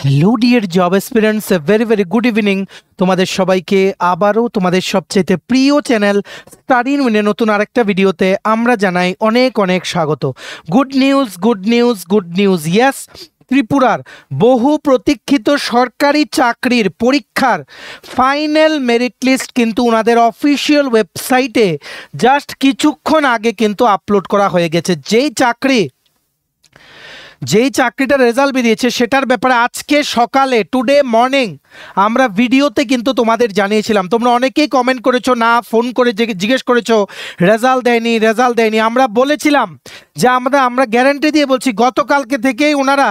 Hello dear job aspirants, very very good evening. তোমাদের সবাইকে আবারও তোমাদের সবচেয়ে প্রিয় চ্যানেল স্টাডি ইন উইনের নতুন আরেকটা ভিডিওতে আমরা জানাই অনেক অনেক স্বাগত। Good news, good news, good news. Yes, ত্রিপুরার বহু প্রতীক্ষিত সরকারি চাকরির পরীক্ষার ফাইনাল মেরিট লিস্ট কিন্তু ওনাদের অফিসিয়াল ওয়েবসাইটে জাস্ট কিছুক্ষণ আগে কিন্তু আপলোড করা হয়ে গেছে। যেই চাকরিটার রেজাল্ট বেরিয়েছে সেটার ব্যাপারে আজকে সকালে টুডে মর্নিং আমরা ভিডিওতে কিন্তু তোমাদের জানিয়েছিলাম। তোমরা অনেকেই কমেন্ট করেছো, না ফোন করে জিজ্ঞেস করেছো রেজাল্ট দেয়নি। আমরা বলেছিলাম যে আমরা গ্যারান্টি দিয়ে বলছি গতকালকে থেকেই ওনারা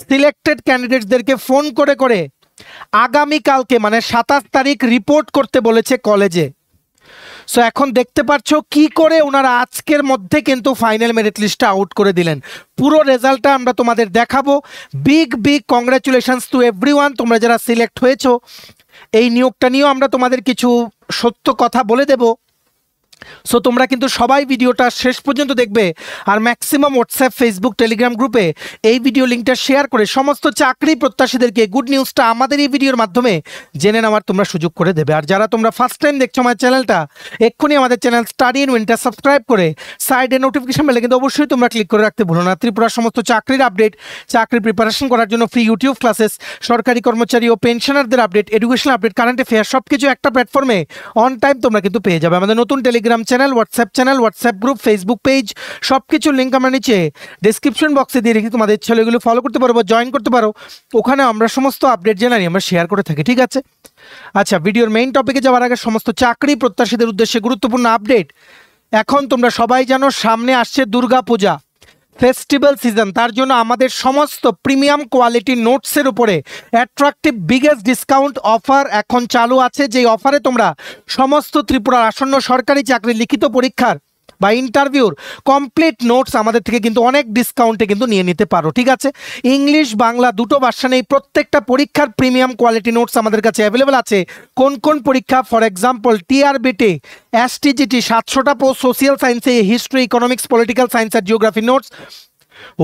সিলেক্টেড ক্যান্ডিডেটসদেরকে ফোন করে আগামীকালকে মানে 27 তারিখ রিপোর্ট করতে বলেছে কলেজে। সো এখন দেখতে পাচ্ছ কি করে ওনারা আজকের মধ্যে কিন্তু ফাইনাল মেরিট লিস্টটা আউট করে দিলেন। পুরো রেজাল্টটা আমরা তোমাদের দেখাবো। বিগ কংগ্রাচুলেশনস টু এভরিওয়ান, তোমরা যারা সিলেক্ট হয়েছো। এই নিয়োগটা নিয়েও আমরা তোমাদের কিছু সত্য কথা বলে দেব। সো তোমরা কিন্তু সবাই ভিডিওটা শেষ পর্যন্ত দেখবে, আর ম্যাক্সিমাম হোয়াটসঅ্যাপ, ফেসবুক, টেলিগ্রাম গ্রুপে এই ভিডিও লিঙ্কটা শেয়ার করে সমস্ত চাকরি প্রত্যাশীদেরকে গুড নিউজটা আমাদের এই ভিডিওর মাধ্যমে জেনে নেওয়ার তোমরা সুযোগ করে দেবে। আর যারা তোমরা ফার্স্ট টাইম দেখছো আমার চ্যানেলটা, এক্ষুনি আমাদের চ্যানেল স্টাডি ইন উইনটা সাবস্ক্রাইব করে সাইডে নোটিফিকেশন বেলে কিন্তু অবশ্যই তোমরা ক্লিক করে রাখতে ভুলো না। ত্রিপুরার সমস্ত চাকরির আপডেট, চাকরির প্রিপারেশন করার জন্য ফ্রি ইউটিউব ক্লাসেস, সরকারি কর্মচারী ও পেনশনারদের update, educational update, current affair সব কিছু একটা প্ল্যাটফর্মে অন টাইম তোমরা কিন্তু পেয়ে যাবে। আমাদের নতুন Telegram channel, WhatsApp group, Facebook page সব কিছুর লিঙ্ক আমরা নিচে ডেসক্রিপশন বক্সে দিয়ে রেখে তোমাদের ছেলেগুলো ফলো করতে পারো বা জয়েন করতে পারো। ওখানে আমরা সমস্ত আপডেট জানাই, আমরা শেয়ার করে থাকি, ঠিক আছে? আচ্ছা, ভিডিওর মেইন টপিকে যাওয়ার আগে সমস্ত চাকরি প্রত্যাশীদের উদ্দেশ্যে গুরুত্বপূর্ণ আপডেট। এখন তোমরা সবাই জানো সামনে আসছে দুর্গা পূজা, ফেস্টিভ্যাল সিজন। তার জন্য আমাদের সমস্ত প্রিমিয়াম কোয়ালিটি নোটসের উপরে অ্যাট্রাকটিভ বিগেস্ট ডিসকাউন্ট অফার এখন চালু আছে। যেই অফারে তোমরা সমস্ত ত্রিপুরার আসন্ন সরকারি চাকরি লিখিত পরীক্ষার বা ইন্টারভিউর কমপ্লিট নোটস আমাদের থেকে কিন্তু অনেক ডিসকাউন্টে কিন্তু নিয়ে নিতে পারো, ঠিক আছে? ইংলিশ বাংলা দুটো ভার্সনে এই প্রত্যেকটা পরীক্ষার প্রিমিয়াম কোয়ালিটি নোটস আমাদের কাছে অ্যাভেলেবেল আছে। কোন কোন পরীক্ষা? ফর এক্সাম্পল টিআরবিটি, এসটিজিটি 700টা পোস্ট, সোশিয়াল সায়েন্সে হিস্ট্রি, ইকোনমিক্স, পলিটিক্যাল সায়েন্স আর জিওগ্রাফি নোটস।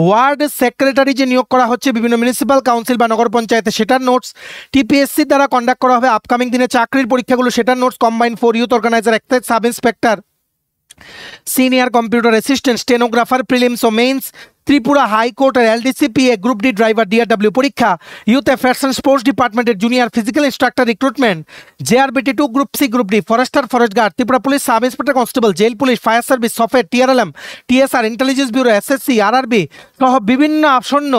ওয়ার্ড সেক্রেটারি যে নিয়োগ করা হচ্ছে বিভিন্ন মিউনিসিপ্যাল কাউন্সিল বা নগর পঞ্চায়েতে, সেটার নোটস। টিপিএসসি দ্বারা কন্ডাক্ট করা হবে আপকামিং দিনে চাকরির পরীক্ষাগুলো, সেটার notes. Combined for youth organiser, excise sub inspector, senior computer assistant, stenographer, prelims ও মেইনস, ত্রিপুরা হাইকোর্টের LDCPA, group D driver, DRW পরীক্ষা, ইউথ অ্যাফেয়ার্স অ্যান্ড স্পোর্টস ডিপার্টমেন্টের junior physical instructor recruitment, JRBT 2, group C, group D, forester, forest guard, Tripura police sub inspector constable, jail police, fire service, software, TRLM, TSR, intelligence bureau, SSC, RRB সহ বিভিন্ন আসন্ন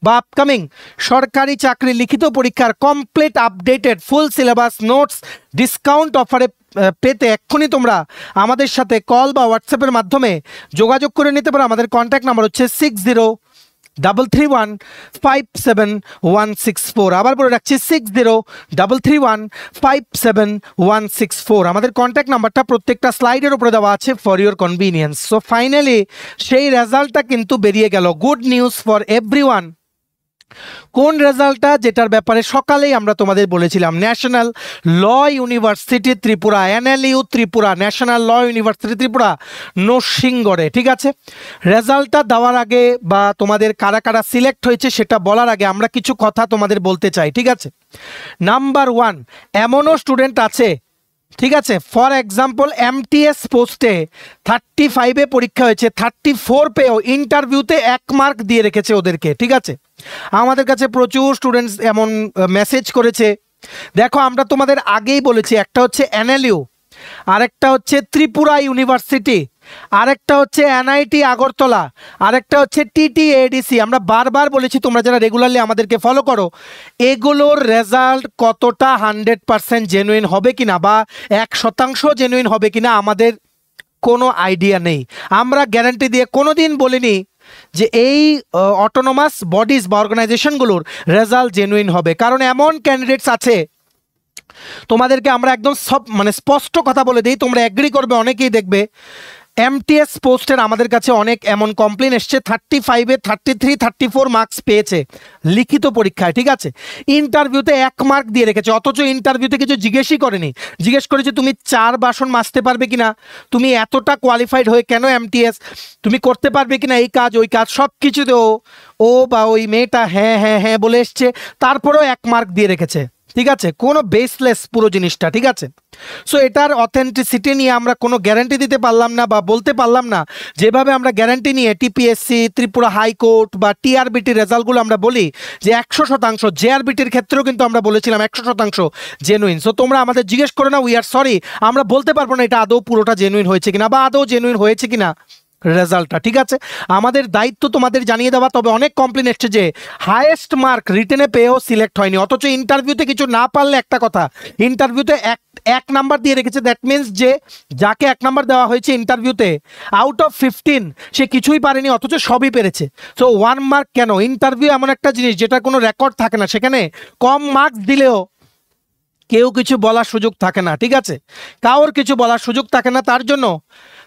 বা upcoming সরকারি চাকরি লিখিত পরীক্ষার complete updated full syllabus notes discount অফারে পেতে এক্ষুনি তোমরা আমাদের সাথে কল বা হোয়াটসঅ্যাপের মাধ্যমে যোগাযোগ করে নিতে পারো। আমাদের কন্ট্যাক্ট নাম্বার হচ্ছে 6033157164। আবার বলে রাখছি 6033157164। আমাদের কন্ট্যাক্ট নাম্বারটা প্রত্যেকটা স্লাইডের উপরে দেওয়া আছে for your convenience. So finally সেই রেজাল্টটা কিন্তু বেরিয়ে গেল। Good news for everyone. কোন রেজাল্টটা? যেটার ব্যাপারে সকালেই আমরা তোমাদের বলেছিলাম। National law university Tripura, NLU Tripura, national law university Tripura নরসিংগড়ে, ঠিক আছে? রেজাল্টটা দেওয়ার আগে বা তোমাদের কারা কারা সিলেক্ট হয়েছে সেটা বলার আগে আমরা কিছু কথা তোমাদের বলতে চাই, ঠিক আছে? নাম্বার 1, এমনও স্টুডেন্ট আছে, ঠিক আছে, ফর এক্সাম্পল এমটিএস পোস্টে 35-এ পরীক্ষা হয়েছে, 34 পেয়েও ইন্টারভিউতে 1 মার্ক দিয়ে রেখেছে ওদেরকে, ঠিক আছে? আমাদের কাছে প্রচুর স্টুডেন্টস এমন মেসেজ করেছে। দেখো, আমরা তোমাদের আগেই বলেছি, একটা হচ্ছে এনএলইউ, আরেকটা হচ্ছে ত্রিপুরা ইউনিভার্সিটি, আরেকটা হচ্ছে এনআইটি আগরতলা, আরেকটা হচ্ছে টিটিএডিসি। আমরা বারবার বলেছি, তোমরা যারা রেগুলারলি আমাদেরকে ফলো করো, এগুলোর রেজাল্ট কতটা 100% জেনুইন হবে কিনা বা 1% জেনুইন হবে কিনা আমাদের কোনো আইডিয়া নেই। আমরা গ্যারান্টি দিয়ে কোনোদিন বলিনি যে এই অটোনোমাস বডিজ বা অর্গানাইজেশনগুলোর রেজাল্ট জেনুইন হবে, কারণ এমন ক্যান্ডিডেটস আছে, তোমাদেরকে আমরা একদম সব স্পষ্ট কথা বলে দিই, তোমরা এগ্রি করবে অনেকেই, দেখবে এমটিএস পোস্টের আমাদের কাছে অনেক এমন কমপ্লেন এসছে 35-এ 33, 34 মার্কস পেয়েছে লিখিত পরীক্ষায়, ঠিক আছে। ইন্টারভিউতে 1 মার্ক দিয়ে রেখেছে, অথচ ইন্টারভিউতে কিছু জিজ্ঞেসই করেনি। জিজ্ঞেস করেছে তুমি 4 বাসন মাজতে পারবে কিনা, তুমি এতটা কোয়ালিফাইড হয়ে কেন এমটিএস, তুমি করতে পারবে কিনা এই কাজ ওই কাজ, সব কিছুতে ও বা ওই মেয়েটা হ্যাঁ হ্যাঁ হ্যাঁ বলে এসছে, তারপরেও 1 মার্ক দিয়ে রেখেছে, ঠিক আছে। কোনো বেসলেস পুরো জিনিসটা, ঠিক আছে। সো এটার অথেন্টিসিটি নিয়ে আমরা কোনো গ্যারান্টি দিতে পারলাম না বা বলতে পারলাম না, যেভাবে আমরা গ্যারান্টি নিয়ে টিপিএসসি, ত্রিপুরা হাইকোর্ট বা টিআরবিটির রেজাল্টগুলো আমরা বলি যে 100%, জেআরবিটির ক্ষেত্রেও কিন্তু আমরা বলেছিলাম 100% জেনুইন। সো তোমরা আমাদের জিজ্ঞেস করো না, উই আর সরি, আমরা বলতে পারবো না এটা আদৌ পুরোটা জেনুইন হয়েছে কিনা বা আদৌ জেনুইন হয়েছে কিনা রেজাল্টটা, ঠিক আছে। আমাদের দায়িত্ব তোমাদের জানিয়ে দেওয়া। তবে অনেক কমপ্লেন এসছে যে হাইয়েস্ট মার্ক রিটেনে পেয়েও সিলেক্ট হয়নি, অথচ ইন্টারভিউতে কিছু না পারলে একটা কথা, ইন্টারভিউতে এক নাম্বার দিয়ে রেখেছে। দ্যাট মিনস যে যাকে 1 নাম্বার দেওয়া হয়েছে ইন্টারভিউতে, আউট অফ 15 সে কিছুই পারেনি, অথচ সবই পেরেছে। সো 1 মার্ক কেন? ইন্টারভিউ এমন একটা জিনিস যেটা কোনো রেকর্ড থাকে না, সেখানে কম মার্কস দিলেও কেউ কিছু বলার সুযোগ থাকে না, ঠিক আছে, কারোর কিছু বলার সুযোগ থাকে না। তার জন্য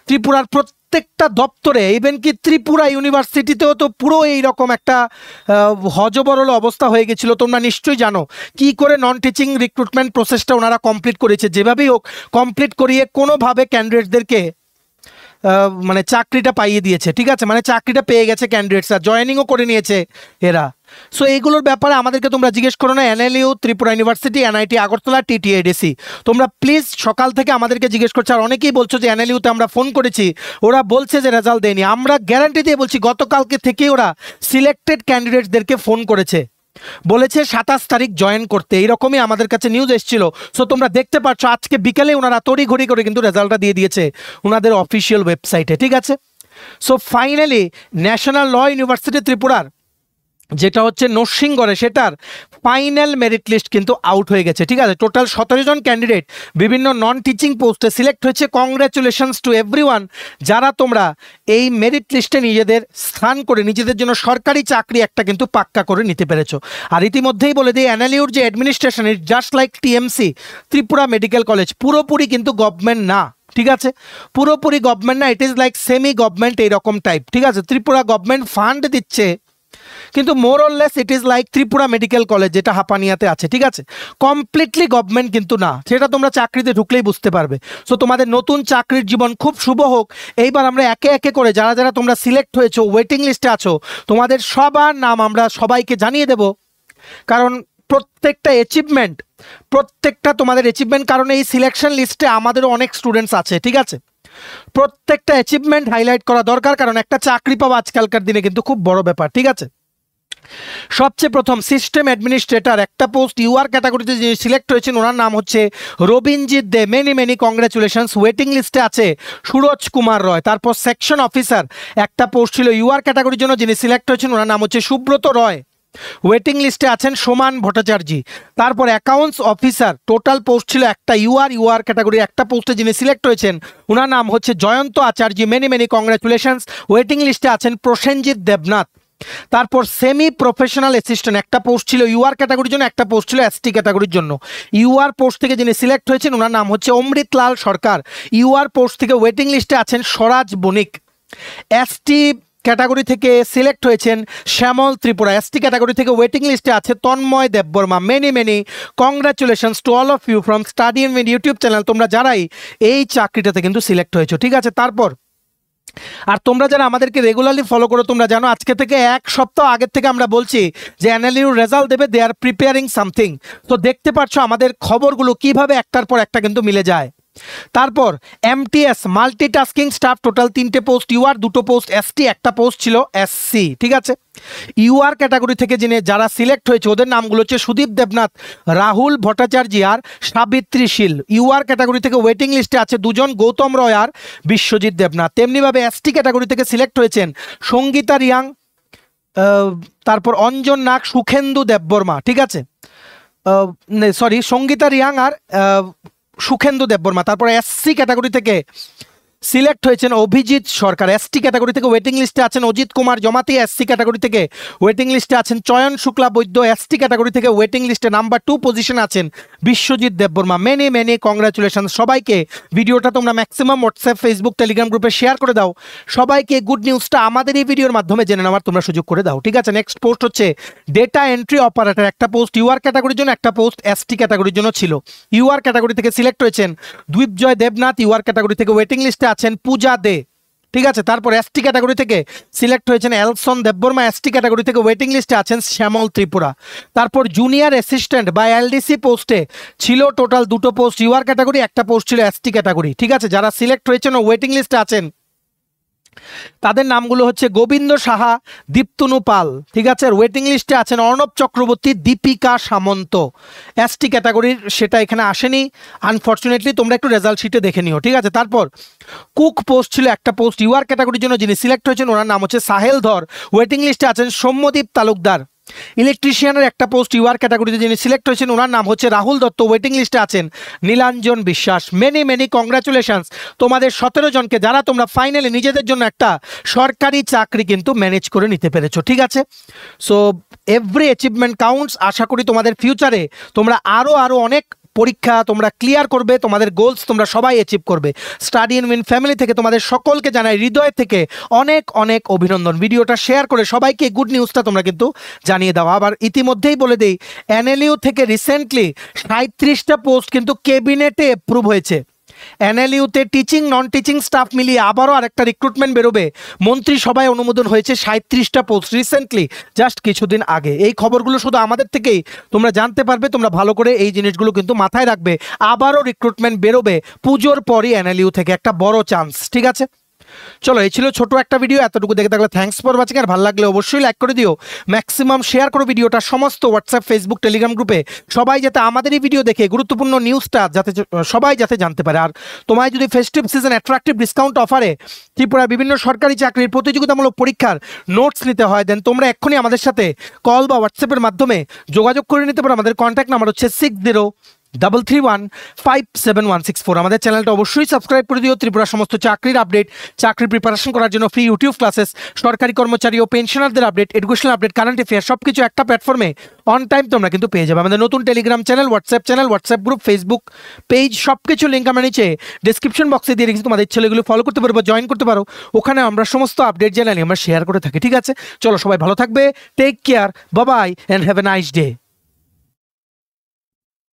ত্রিপুরার প্রত্যেকটা দপ্তরে, ইভেন কি ত্রিপুরা ইউনিভার্সিটিতেও তো পুরো এইরকম একটা হজবরল অবস্থা হয়ে গেছিলো। তোমরা নিশ্চয়ই জানো কি করে নন টিচিং রিক্রুটমেন্ট প্রসেসটা ওনারা কমপ্লিট করেছে, যেভাবেই হোক কমপ্লিট করিয়ে কোনোভাবে ক্যান্ডিডেটদেরকে মানে চাকরিটা পাইয়ে দিয়েছে, ঠিক আছে, মানে চাকরিটা পেয়ে গেছে ক্যান্ডিডেটসরা, জয়েনিংও করে নিয়েছে এরা। সো এইগুলোর ব্যাপারে আমাদেরকে তোমরা জিজ্ঞেস করো না, NLU, Tripura university, NIT Agartala, TTADC, তোমরা প্লিজ সকাল থেকে আমাদেরকে জিজ্ঞেস করছো। আর অনেকেই বলছো যে এনএলইউতে আমরা ফোন করেছি, ওরা বলছে যে রেজাল্ট দেয়নি। আমরা গ্যারান্টি দিয়ে বলছি গতকালকে থেকেই ওরা সিলেক্টেড ক্যান্ডিডেটসদেরকে ফোন করেছে, বলেছে 27 তারিখ জয়েন করতে, এইরকমই আমাদের কাছে নিউজ এসেছিল। সো তোমরা দেখতে পাচ্ছ আজকে বিকেলে ওনারা তড়িঘড়ি করে কিন্তু রেজাল্টটা দিয়ে দিয়েছে ওনাদের অফিসিয়াল ওয়েবসাইটে, ঠিক আছে। So finally national law university ত্রিপুরার যেটা হচ্ছে নরসিংগড়ে, সেটার ফাইনাল মেরিট লিস্ট কিন্তু আউট হয়ে গেছে, ঠিক আছে। টোটাল 17 জন ক্যান্ডিডেট বিভিন্ন নন টিচিং পোস্টে সিলেক্ট হয়েছে। কংগ্রাচুলেশনস টু এভরিওয়ান, যারা তোমরা এই মেরিট লিস্টে নিজেদের স্থান করে নিজেদের জন্য সরকারি চাকরি একটা কিন্তু পাক্কা করে নিতে পেরেছো। আর ইতিমধ্যেই বলে দিই, এনএলইউর যে administration, it just like TMC, Tripura medical college, পুরোপুরি কিন্তু গভর্নমেন্ট না, ঠিক আছে, পুরোপুরি গভর্নমেন্ট না, it is like semi government এইরকম টাইপ, ঠিক আছে। ত্রিপুরা গভর্নমেন্ট ফান্ড দিচ্ছে, কিন্তু more or less it is like Tripura medical college যেটা হাপানিয়াতে আছে, ঠিক আছে, কমপ্লিটলি গভর্নমেন্ট কিন্তু না, সেটা তোমরা চাকরিতে ঢুকলেই বুঝতে পারবে। সো তোমাদের নতুন চাকরির জীবন খুব শুভ হোক। এইবার আমরা একে একে করে যারা যারা তোমরা সিলেক্ট হয়েছো, ওয়েটিং লিস্টে আছো, তোমাদের সবার নাম আমরা সবাইকে জানিয়ে দেব, কারণ প্রত্যেকটা অ্যাচিভমেন্ট, প্রত্যেকটা তোমাদের অ্যাচিভমেন্ট, কারণ এই সিলেকশন লিস্টে আমাদেরও অনেক স্টুডেন্টস আছে, ঠিক আছে। প্রত্যেকটা অ্যাচিভমেন্ট হাইলাইট করা দরকার, কারণ একটা চাকরি পাওয়া আজকালকার দিনে কিন্তু খুব বড় ব্যাপার, ঠিক আছে। সবচেয়ে প্রথম সিস্টেম অ্যাডমিনিস্ট্রেটর একটা পোস্ট ইউআর ক্যাটাগরিতে যিনি সিলেক্ট হয়েছেন ওনার নাম হচ্ছে রবীনজিৎ দে, মেনি কংগ্রেচুলেশনস। ওয়েটিং লিস্টে আছে সুরজ কুমার রয়। তারপর সেকশন অফিসার একটা পোস্ট ছিল ইউআর ক্যাটাগরির জন্য, যিনি সিলেক্ট হয়েছেন ওনার নাম হচ্ছে সুব্রত রয়। ওয়েটিং লিস্টে আছেন সোমান ভট্টাচার্য। তারপর অ্যাকাউন্টস অফিসার টোটাল পোস্ট ছিল একটা, ইউআর ক্যাটাগরির একটা পোস্টে যিনি সিলেক্ট হয়েছেন ওনার নাম হচ্ছে জয়ন্ত আচার্য, মেনি কংগ্রেচুলেশনস। ওয়েটিং লিস্টে আছেন প্রসেনজিৎ দেবনাথ। তারপর সেমি প্রফেশনাল অ্যাসিস্ট্যান্ট একটা পোস্ট ছিল ইউআর ক্যাটাগরির জন্য, একটা পোস্ট ছিল এসটি ক্যাটাগরির জন্য। ইউআর পোস্ট থেকে যিনি সিলেক্ট হয়েছেন ওনার নাম হচ্ছে অমৃতলাল সরকার। ইউআর পোস্ট থেকে ওয়েটিং লিস্টে আছেন স্বরাজ বণিক। এসটি ক্যাটাগরি থেকে সিলেক্ট হয়েছেন শ্যামল ত্রিপুরা। এসটি ক্যাটাগরি থেকে ওয়েটিং লিস্টে আছে Tanmay Debbarma. Many congratulations to all of you from study in YouTube channel, তোমরা যারাই এই চাকরিটাতে কিন্তু সিলেক্ট হয়েছো, ঠিক আছে। তারপর আর তোমরা যারা আমাদেরকে রেগুলারলি ফলো করো, তোমরা জানো আজকে থেকে 1 সপ্তাহ আগের থেকে আমরা বলছি যে এনএলইউ রেজাল্ট দেবে, দে আর প্রিপেয়ারিং সামথিং। তো দেখতে পাচ্ছ আমাদের খবরগুলো কিভাবে একটার পর একটা কিন্তু মিলে যায়। তারপর এমটিএস মাল্টিটাস্কিং স্টাফ টোটাল 3টে পোস্ট, ইউআর 2টো পোস্ট, এসটি একটা পোস্ট ছিল এসসি, ঠিক আছে। ইউআর ক্যাটাগরি থেকে যিনি যারা সিলেক্ট হয়েছে ওদের নামগুলো হচ্ছে সুদীপ দেবনাথ, রাহুল ভট্টাচার্য আর সাবিত্রী শীল। ইউআর ক্যাটাগরি থেকে ওয়েটিং লিস্টে আছে 2 জন, গৌতম রয় আর বিশ্বজিৎ দেবনাথ। তেমনিভাবে এসটি ক্যাটাগরি থেকে সিলেক্ট হয়েছেন সঙ্গীতা রিয়াং, তারপর অঞ্জন নাগ, সুখেন্দু দেববর্মা, ঠিক আছে, সঙ্গীতা রিয়াং আর সুখেন্দু দেববর্মা। তারপরে এসসি ক্যাটাগরি থেকে সিলেক্ট হয়েছেন অভিজিৎ সরকার, এসটি ক্যাটাগরি থেকে ওয়েটিং লিস্টে আছেন অজিত কুমার জমাতি, এসসি ক্যাটাগরি থেকে ওয়েটিং লিস্টে আছেন চয়ন শুক্লা বৈদ্য, এসটি ক্যাটাগরি থেকে ওয়েটিং লিস্টে নাম্বার 2 পজিশন আছেন Biswajit Debbarma. Many many congratulation সবাইকে। ভিডিওটা তোমরা ম্যাক্সিমাম হোয়াটসঅ্যাপ, ফেসবুক, টেলিগ্রাম গ্রুপে শেয়ার করে দাও। সবাইকে গুড নিউজটা আমাদের এই ভিডিওর মাধ্যমে জেনে নেওয়ার তোমরা সুযোগ করে দাও, ঠিক আছে। নেক্সট পোস্ট হচ্ছে ডেটা এন্ট্রি অপারেটর, একটা পোস্ট ইউআর ক্যাটাগরির জন্য, একটা পোস্ট এসটি ক্যাটাগরির জন্য ছিল। ইউআর ক্যাটাগরি থেকে সিলেক্ট হয়েছেন দ্বীপজয় দেবনাথ, ইউআর ক্যাটাগরি থেকে ওয়েটিং লিস্টে আছেন পূজা দে, ঠিক আছে। তারপর এসটি ক্যাটাগরি থেকে সিলেক্ট হয়েছেন এলসন দেববর্মা, এসটি ক্যাটাগরি থেকে ওয়েটিং লিস্টে আছেন শ্যামল ত্রিপুরা। তারপর জুনিয়র অ্যাসিস্ট্যান্ট বা এলডিসি পোস্টে ছিল টোটাল 2টো পোস্ট ইউআর ক্যাটাগরি, একটা পোস্ট ছিল এসটি ক্যাটাগরি, ঠিক আছে। যারা সিলেক্ট হয়েছেন ও ওয়েটিং লিস্টে আছেন তাদের নামগুলো হচ্ছে গোবিন্দ সাহা, দীপ্তনু পাল, ঠিক আছে। আর ওয়েটিং লিস্টে আছেন অর্ণব চক্রবর্তী, দীপিকা সামন্ত। এসটি ক্যাটাগরির সেটা এখানে আসেনি আনফর্চুনেটলি, তোমরা একটু রেজাল্ট শিটে দেখে নিও, ঠিক আছে। তারপর কুক পোস্ট ছিল একটা পোস্ট ইউআর ক্যাটাগরির জন্য, যিনি সিলেক্ট হয়েছেন ওনার নাম হচ্ছে সাহেল ধর, ওয়েটিং লিস্টে আছেন সৌম্যদীপ তালুকদার। ইলেকট্রিশিয়ানের একটা পোস্ট ইউআর ক্যাটাগরিতে যিনি সিলেক্ট হয়েছেন ওনার নাম হচ্ছে রাহুল দত্ত, ওয়েটিং লিস্টে আছেন নীলাঞ্জন বিশ্বাস। মেনি মেনি কংগ্রাচুলেশনস তোমাদের 17 জনকে, যারা তোমরা ফাইনালি নিজেদের জন্য একটা সরকারি চাকরি কিন্তু ম্যানেজ করে নিতে পেরেছো, ঠিক আছে। So every achievement counts. আশা করি তোমাদের ফিউচারে তোমরা আরও অনেক পরীক্ষা তোমরা ক্লিয়ার করবে, তোমাদের গোলস তোমরা সবাই অ্যাচিভ করবে। স্টাডি ইন উইন ফ্যামিলি থেকে তোমাদের সকলকে জানাই হৃদয় থেকে অনেক অনেক অভিনন্দন। ভিডিওটা শেয়ার করে সবাইকে গুড নিউজটা তোমরা কিন্তু জানিয়ে দাও। আবার ইতিমধ্যেই বলে দেই, এনএলইউ থেকে রিসেন্টলি 37টা পোস্ট কিন্তু ক্যাবিনেটে অ্যাপ্রুভ হয়েছে। এনএলইউতে টিচিং নন টিচিং স্টাফ মিলিয়ে আবারও আরেকটা রিক্রুটমেন্ট বেরোবে। মন্ত্রিসভায় অনুমোদন হয়েছে 37টা পোস্ট রিসেন্টলি, জাস্ট কিছুদিন আগে। এই খবরগুলো শুধু আমাদের থেকেই তোমরা জানতে পারবে, তোমরা ভালো করে এই জিনিসগুলো কিন্তু মাথায় রাখবে। আবারও রিক্রুটমেন্ট বেরোবে পুজোর পরই এনএলইউ থেকে, একটা বড় চান্স, ঠিক আছে। চলো, এই ছিল ছোট একটা ভিডিও। এতটুকু দেখে থাকলে থ্যাঙ্কস ফর ওয়াচিং। আর ভালো লাগলে অবশ্যই লাইক করে দিও, ম্যাক্সিমাম শেয়ার করো ভিডিওটা সমস্ত হোয়াটসঅ্যাপ, ফেসবুক, টেলিগ্রাম গ্রুপে। সবাই যাতে আমাদের এই ভিডিও দেখে গুরুত্বপূর্ণ নিউজটা সবাই যাতে জানতে পারে। আর তোমায় যদি ফেস্টিভ সিজন অ্যাট্রাকটিভ ডিসকাউন্ট অফারে ত্রিপুরার বিভিন্ন সরকারি চাকরির প্রতিযোগিতামূলক পরীক্ষার নোটস নিতে হয়, দেন তোমরা এক্ষুনি আমাদের সাথে কল বা হোয়াটসঅ্যাপের মাধ্যমে যোগাযোগ করে নিতে পারো। আমাদের কন্ট্যাক্ট নাম্বার হচ্ছে 6033157164। আমাদের চ্যানেলটা অবশ্যই সাবস্ক্রাইব করে দিও। ত্রিপুরার সমস্ত চাকরির আপডেট, চাকরির প্রিপারেশন করার জন্য ফ্রি ইউটিউব ক্লাসেস, সরকারি কর্মচারী ও পেনশনারদের update, educational update, current affair সব কিছু একটা প্ল্যাটফর্মে অন টাইম তোমরা কিন্তু পেয়ে যাবে। আমাদের নতুন Telegram channel, WhatsApp group, Facebook page সব কিছু লিঙ্ক আমরা নিচে ডিসক্রিপশন বক্সে দিয়ে রেখেছি। তোমাদের ইচ্ছে এগুলো ফলো করতে পারো বা জয়েন করতে পারো। ওখানে আমরা সমস্ত আপডেট জানালি আমরা শেয়ার করে থাকি, ঠিক আছে। চলো, সবাই ভালো থাকবে, take care, bye bye and have a nice day.